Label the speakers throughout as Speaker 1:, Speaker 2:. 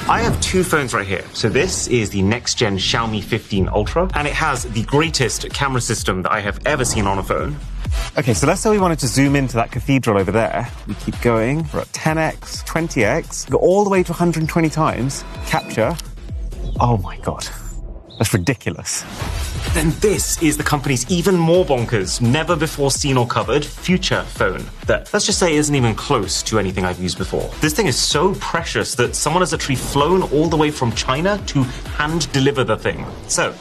Speaker 1: I have two phones right here. So this is the next-gen Xiaomi 15 Ultra, and it has the greatest camera system that I have ever seen on a phone. Okay, so let's say we wanted to zoom into that cathedral over there. We keep going. We're at 10x, 20x, go all the way to 120 times. Capture. Oh my God. That's ridiculous. Then this is the company's even more bonkers, never before seen or covered Future phone that, let's just say, isn't even close to anything I've used before. This thing is so precious that someone has actually flown all the way from China to hand deliver the thing. So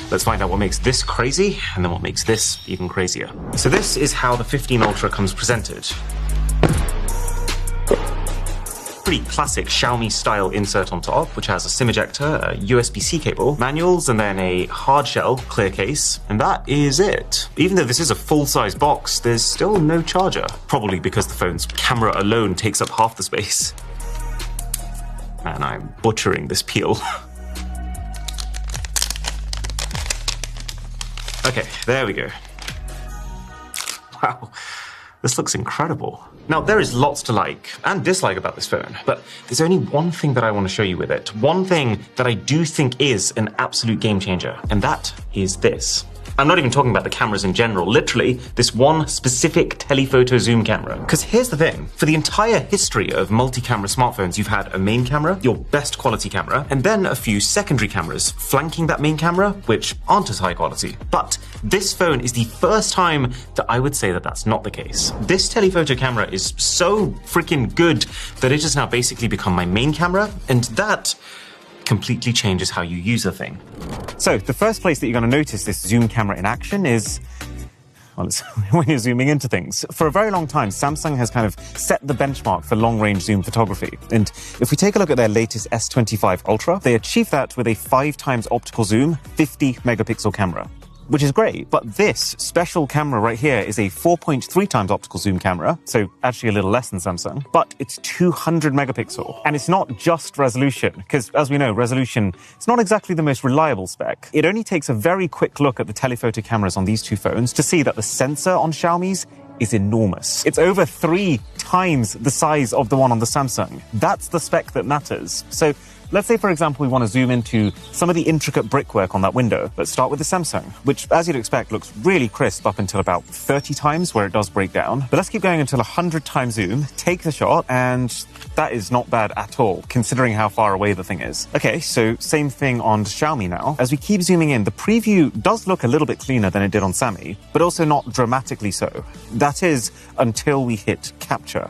Speaker 1: let's find out what makes this crazy and then what makes this even crazier. So this is how the 15 Ultra comes presented. Pretty classic Xiaomi style insert on top, which has a SIM ejector, a USB-C cable, manuals, and then a hard shell clear case. And that is it. Even though this is a full-size box, there's still no charger. Probably because the phone's camera alone takes up half the space. And I'm butchering this peel. Okay, there we go. Wow. This looks incredible. Now, there is lots to like and dislike about this phone, but there's only one thing that I want to show you with it. One thing that I do think is an absolute game changer, and that is this. I'm not even talking about the cameras in general, literally this one specific telephoto zoom camera. Because here's the thing, for the entire history of multi-camera smartphones, you've had a main camera, your best quality camera, and then a few secondary cameras flanking that main camera, which aren't as high quality. But this phone is the first time that I would say that that's not the case. This telephoto camera is so freaking good that it has now basically become my main camera, and that completely changes how you use a thing. So the first place that you're going to notice this zoom camera in action is, well, it's when you're zooming into things. For a very long time, Samsung has kind of set the benchmark for long-range zoom photography. And if we take a look at their latest S25 Ultra, they achieved that with a 5x optical zoom, 50 megapixel camera, which is great. But this special camera right here is a 4.3x optical zoom camera, so actually a little less than Samsung, but it's 200 megapixel. And it's not just resolution, because as we know, resolution is not exactly the most reliable spec. It only takes a very quick look at the telephoto cameras on these two phones to see that the sensor on Xiaomi's is enormous. It's over 3 times the size of the one on the Samsung. That's the spec that matters. So let's say, for example, we want to zoom into some of the intricate brickwork on that window. Let's start with the Samsung, which, as you'd expect, looks really crisp up until about 30 times where it does break down. But let's keep going until 100 times zoom, take the shot, and that is not bad at all, considering how far away the thing is. Okay, so same thing on Xiaomi now. As we keep zooming in, the preview does look a little bit cleaner than it did on Xiaomi, but also not dramatically so. That is until we hit capture,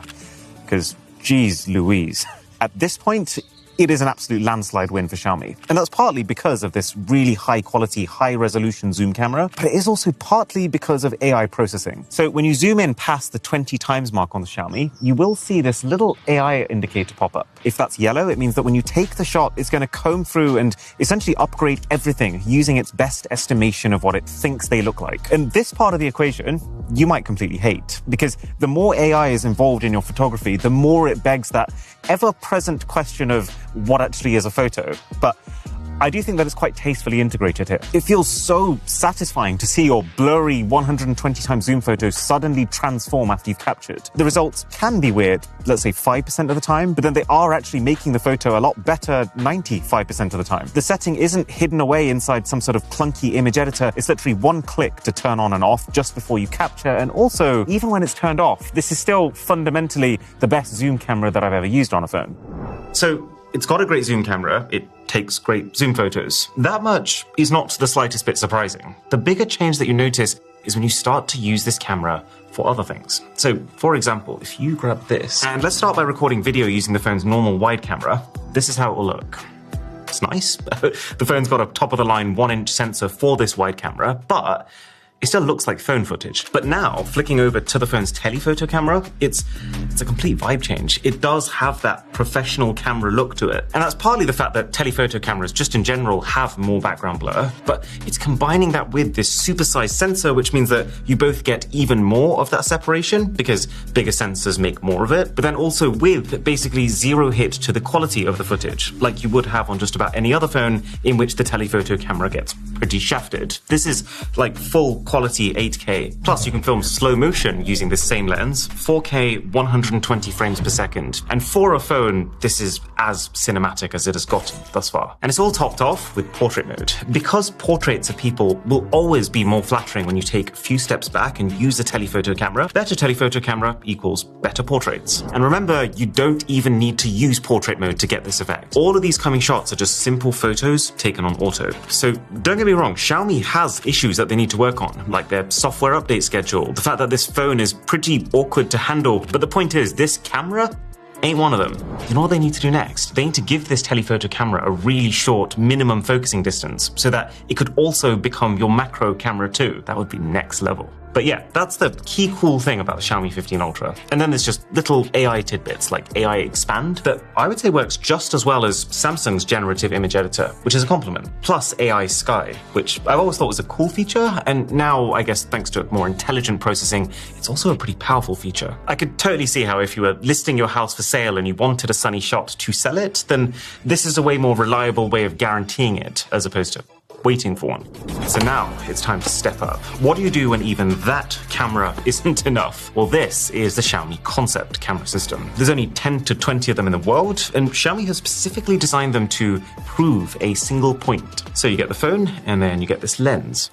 Speaker 1: because geez Louise. At this point, it is an absolute landslide win for Xiaomi. And that's partly because of this really high quality, high resolution zoom camera, but it is also partly because of AI processing. So when you zoom in past the 20 times mark on the Xiaomi, you will see this little AI indicator pop up. If that's yellow, it means that when you take the shot, it's going to comb through and essentially upgrade everything using its best estimation of what it thinks they look like. And this part of the equation, you might completely hate, because the more AI is involved in your photography, the more it begs that ever-present question of what actually is a photo. But I do think that it's quite tastefully integrated here. It feels so satisfying to see your blurry 120 times zoom photo suddenly transform after you've captured. The results can be weird, let's say 5% of the time, but then they are actually making the photo a lot better 95% of the time. The setting isn't hidden away inside some sort of clunky image editor. It's literally one click to turn on and off just before you capture. And also, even when it's turned off, this is still fundamentally the best zoom camera that I've ever used on a phone. So it's got a great zoom camera. It takes great zoom photos. That much is not the slightest bit surprising. The bigger change that you notice is when you start to use this camera for other things. So, for example, if you grab this, and let's start by recording video using the phone's normal wide camera, this is how it will look. It's nice. The phone's got a top-of-the-line 1-inch sensor for this wide camera, but it still looks like phone footage. But now, flicking over to the phone's telephoto camera, it's a complete vibe change. It does have that professional camera look to it. And that's partly the fact that telephoto cameras just in general have more background blur, but it's combining that with this supersized sensor, which means that you both get even more of that separation because bigger sensors make more of it, but then also with basically zero hit to the quality of the footage, like you would have on just about any other phone in which the telephoto camera gets pretty shafted. This is like full quality 8K. Plus, you can film slow motion using this same lens, 4K 120 frames per second. And for a phone, this is as cinematic as it has gotten thus far. And it's all topped off with portrait mode. Because portraits of people will always be more flattering when you take a few steps back and use a telephoto camera, better telephoto camera equals better portraits. And remember, you don't even need to use portrait mode to get this effect. All of these coming shots are just simple photos taken on auto. So don't get me wrong, Xiaomi has issues that they need to work on, like their software update schedule, the fact that this phone is pretty awkward to handle. But the point is, this camera ain't one of them. You know what they need to do next? They need to give this telephoto camera a really short minimum focusing distance so that it could also become your macro camera too. That would be next level. But yeah, that's the key cool thing about the Xiaomi 15 Ultra. And then there's just little AI tidbits like AI Expand that I would say works just as well as Samsung's generative image editor, which is a compliment. Plus AI Sky, which I've always thought was a cool feature, and now I guess thanks to more intelligent processing, it's also a pretty powerful feature. I could totally see how if you were listing your house for sale and you wanted a sunny shot to sell it, then this is a way more reliable way of guaranteeing it as opposed to waiting for one. So now it's time to step up. What do you do when even that camera isn't enough? Well, this is the Xiaomi concept camera system. There's only 10 to 20 of them in the world, and Xiaomi has specifically designed them to prove a single point. So you get the phone, and then you get this lens.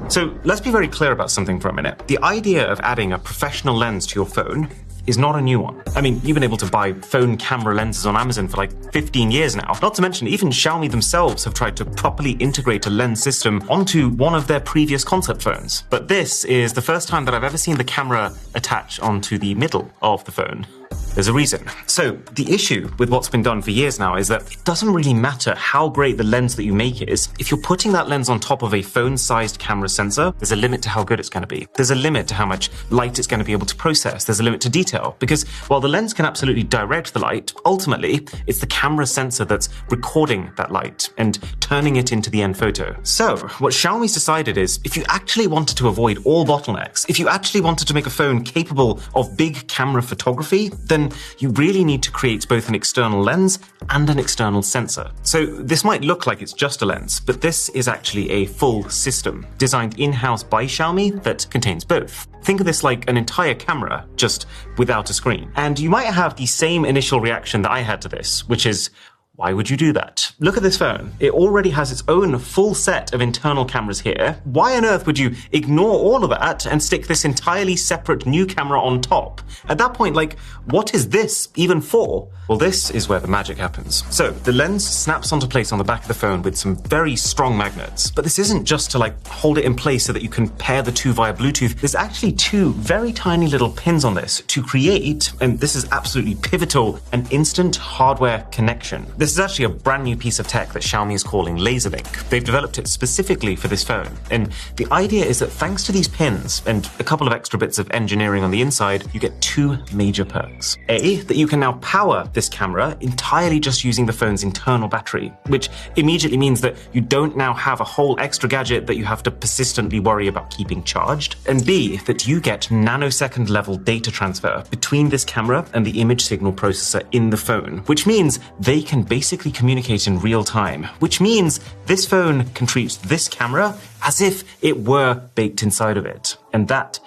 Speaker 1: So let's be very clear about something for a minute. The idea of adding a professional lens to your phone is not a new one. I mean, you've been able to buy phone camera lenses on Amazon for like 15 years now. Not to mention, even Xiaomi themselves have tried to properly integrate a lens system onto one of their previous concept phones. But this is the first time that I've ever seen the camera attach onto the middle of the phone. There's a reason. So the issue with what's been done for years now is that it doesn't really matter how great the lens that you make is. If you're putting that lens on top of a phone-sized camera sensor, there's a limit to how good it's going to be. There's a limit to how much light it's going to be able to process. There's a limit to detail. Because while the lens can absolutely direct the light, ultimately, it's the camera sensor that's recording that light and turning it into the end photo. So what Xiaomi's decided is, if you actually wanted to avoid all bottlenecks, if you actually wanted to make a phone capable of big camera photography, then you really need to create both an external lens and an external sensor. So this might look like it's just a lens, but this is actually a full system designed in-house by Xiaomi that contains both. Think of this like an entire camera, just without a screen. And you might have the same initial reaction that I had to this, which is, why would you do that? Look at this phone. It already has its own full set of internal cameras here. Why on earth would you ignore all of that and stick this entirely separate new camera on top? At that point, like, what is this even for? Well, this is where the magic happens. So the lens snaps onto place on the back of the phone with some very strong magnets. But this isn't just to like hold it in place so that you can pair the two via Bluetooth. There's actually two very tiny little pins on this to create, and this is absolutely pivotal, an instant hardware connection. This is actually a brand new piece of tech that Xiaomi is calling LaserLink. They've developed it specifically for this phone. And the idea is that thanks to these pins and a couple of extra bits of engineering on the inside, you get two major perks. A, that you can now power this camera entirely just using the phone's internal battery, which immediately means that you don't now have a whole extra gadget that you have to persistently worry about keeping charged. And B, that you get nanosecond level data transfer between this camera and the image signal processor in the phone, which means they can basically communicate in real time, which means this phone can treat this camera as if it were baked inside of it. And that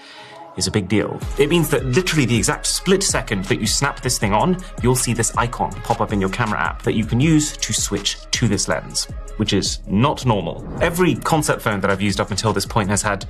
Speaker 1: is a big deal. It means that literally the exact split second that you snap this thing on, you'll see this icon pop up in your camera app that you can use to switch to this lens, which is not normal. Every concept phone that I've used up until this point has had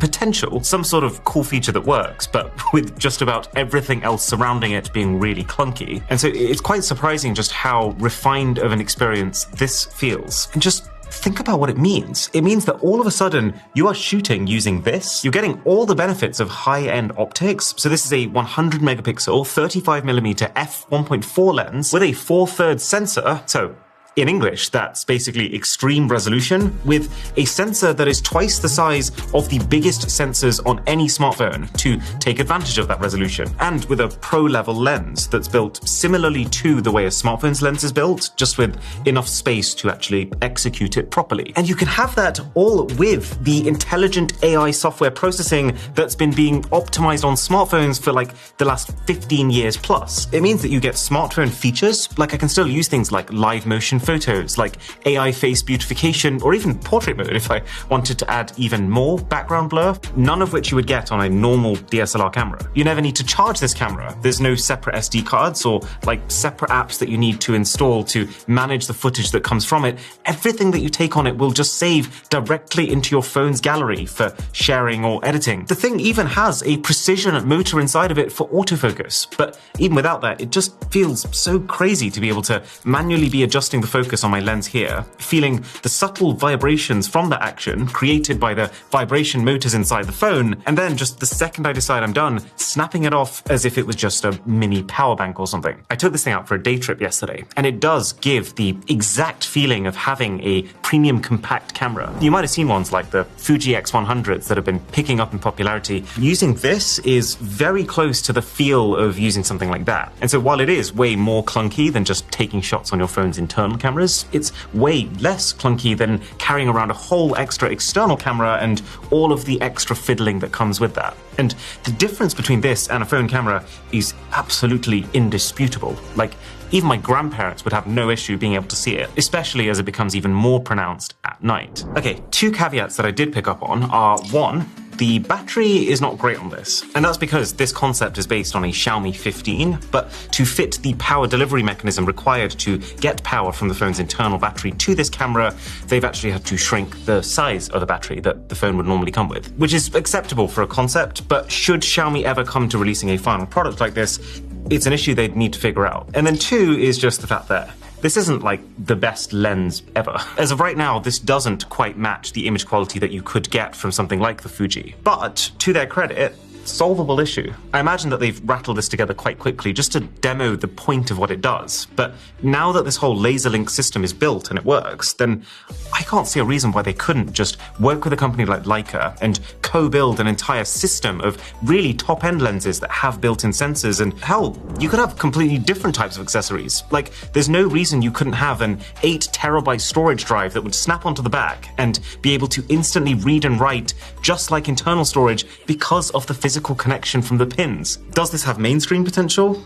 Speaker 1: potential, some sort of cool feature that works, but with just about everything else surrounding it being really clunky. And so it's quite surprising just how refined of an experience this feels. And just think about what it means. It means that all of a sudden you are shooting using this. You're getting all the benefits of high-end optics. So this is a 100 megapixel, 35mm f1.4 lens with a 4/3 sensor. So in English, that's basically extreme resolution with a sensor that is twice the size of the biggest sensors on any smartphone to take advantage of that resolution. And with a pro-level lens that's built similarly to the way a smartphone's lens is built, just with enough space to actually execute it properly. And you can have that all with the intelligent AI software processing that's been being optimized on smartphones for like the last 15 years plus. It means that you get smartphone features, like I can still use things like live motion photos, like AI face beautification, or even portrait mode if I wanted to add even more background blur, none of which you would get on a normal DSLR camera. You never need to charge this camera. There's no separate SD cards or like separate apps that you need to install to manage the footage that comes from it. Everything that you take on it will just save directly into your phone's gallery for sharing or editing. The thing even has a precision motor inside of it for autofocus, but even without that, it just feels so crazy to be able to manually be adjusting the focus on my lens here, feeling the subtle vibrations from that action created by the vibration motors inside the phone, and then just the second I decide I'm done, snapping it off as if it was just a mini power bank or something. I took this thing out for a day trip yesterday, and it does give the exact feeling of having a premium compact camera. You might have seen ones like the Fuji X100s that have been picking up in popularity. Using this is very close to the feel of using something like that. And so while it is way more clunky than just taking shots on your phone's internal cameras, it's way less clunky than carrying around a whole extra external camera and all of the extra fiddling that comes with that. And the difference between this and a phone camera is absolutely indisputable. Like, even my grandparents would have no issue being able to see it, especially as it becomes even more pronounced at night. Okay, two caveats that I did pick up on are, one, the battery is not great on this, and that's because this concept is based on a Xiaomi 15, but to fit the power delivery mechanism required to get power from the phone's internal battery to this camera, they've actually had to shrink the size of the battery that the phone would normally come with, which is acceptable for a concept, but should Xiaomi ever come to releasing a final product like this, it's an issue they'd need to figure out. And then two is just the fact that this isn't like the best lens ever. As of right now, this doesn't quite match the image quality that you could get from something like the Fuji. But to their credit, solvable issue. I imagine that they've rattled this together quite quickly just to demo the point of what it does. But now that this whole laser link system is built and it works, then I can't see a reason why they couldn't just work with a company like Leica and co-build an entire system of really top-end lenses that have built-in sensors. And hell, you could have completely different types of accessories. Like, there's no reason you couldn't have an 8 terabyte storage drive that would snap onto the back and be able to instantly read and write just like internal storage because of the physical connection from the pins. Does this have mainstream potential?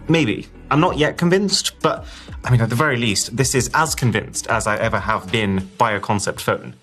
Speaker 1: Maybe. I'm not yet convinced, but I mean, at the very least, this is as convinced as I ever have been by a concept phone.